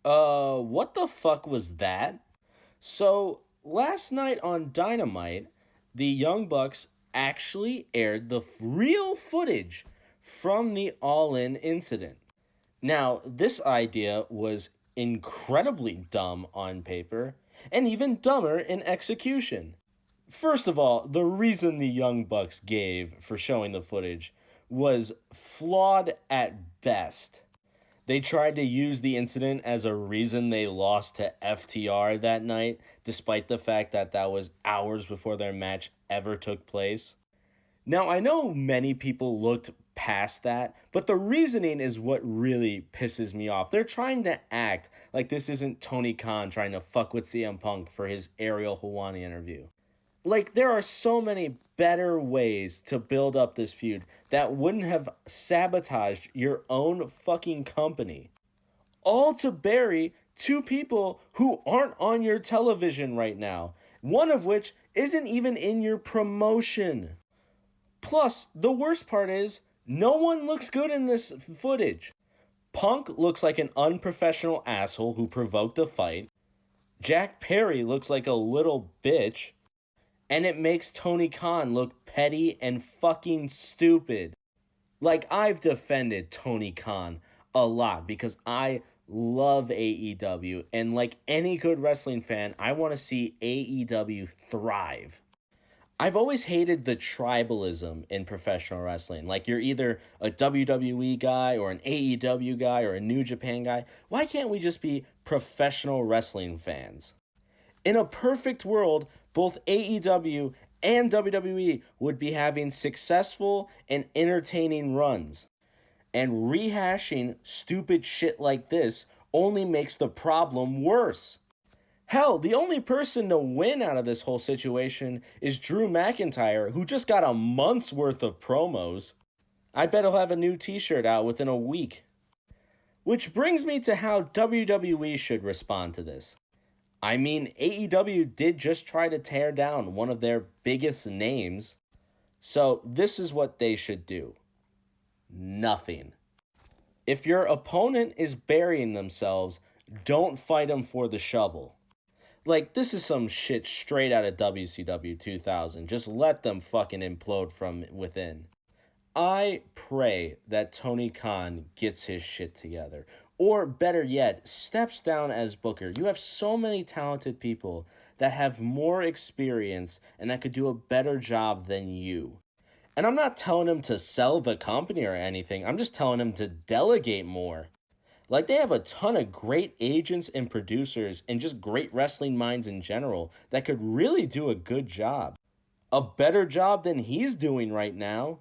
What the fuck was that? So, last night on Dynamite, the Young Bucks actually aired the real footage from the All In incident. Now, this idea was incredibly dumb on paper and even dumber in execution. First of all, the reason the Young Bucks gave for showing the footage was flawed at best. They tried to use the incident as a reason they lost to FTR that night, despite the fact that that was hours before their match ever took place. Now, I know many people looked past that, but the reasoning is what really pisses me off. They're trying to act like this isn't Tony Khan trying to fuck with CM Punk for his Ariel Helwani interview. Like, there are so many better ways to build up this feud that wouldn't have sabotaged your own fucking company. All to bury two people who aren't on your television right now, one of which isn't even in your promotion. Plus, the worst part is, no one looks good in this footage. Punk looks like an unprofessional asshole who provoked a fight. Jack Perry looks like a little bitch. And it makes Tony Khan look petty and fucking stupid. Like, I've defended Tony Khan a lot because I love AEW. And like any good wrestling fan, I want to see AEW thrive. I've always hated the tribalism in professional wrestling. Like, you're either a WWE guy or an AEW guy or a New Japan guy. Why can't we just be professional wrestling fans? In a perfect world, both AEW and WWE would be having successful and entertaining runs. And rehashing stupid shit like this only makes the problem worse. Hell, the only person to win out of this whole situation is Drew McIntyre, who just got a month's worth of promos. I bet he'll have a new t shirt out within a week. Which brings me to how WWE should respond to this. I mean, AEW did just try to tear down one of their biggest names. So, this is what they should do nothing. If your opponent is burying themselves, don't fight them for the shovel. Like, this is some shit straight out of WCW 2000. Just let them fucking implode from within. I pray that Tony Khan gets his shit together. Or better yet, steps down as Booker. You have so many talented people that have more experience and that could do a better job than you. And I'm not telling him to sell the company or anything. I'm just telling him to delegate more. Like, they have a ton of great agents and producers and just great wrestling minds in general that could really do a good job. A better job than he's doing right now.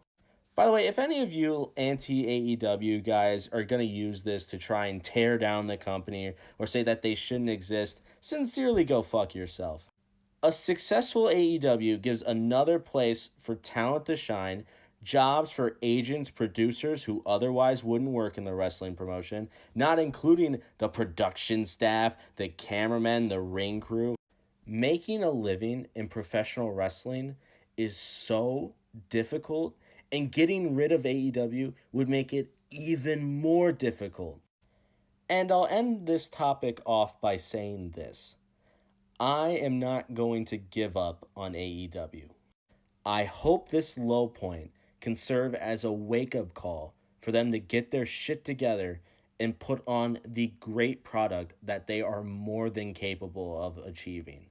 By the way, if any of you anti AEW guys are going to use this to try and tear down the company or say that they shouldn't exist, sincerely go fuck yourself. A successful AEW gives another place for talent to shine, jobs for agents, producers who otherwise wouldn't work in the wrestling promotion, not including the production staff, the cameramen, the ring crew. Making a living in professional wrestling is so difficult, and getting rid of AEW would make it even more difficult. And I'll end this topic off by saying this. I am not going to give up on AEW. I hope this low point can serve as a wake up call for them to get their shit together and put on the great product that they are more than capable of achieving.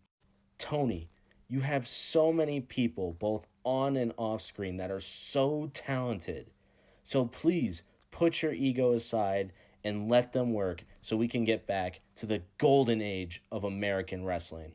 Tony, you have so many people, both on and off screen, that are so talented. So please put your ego aside and let them work so we can get back to the golden age of American wrestling.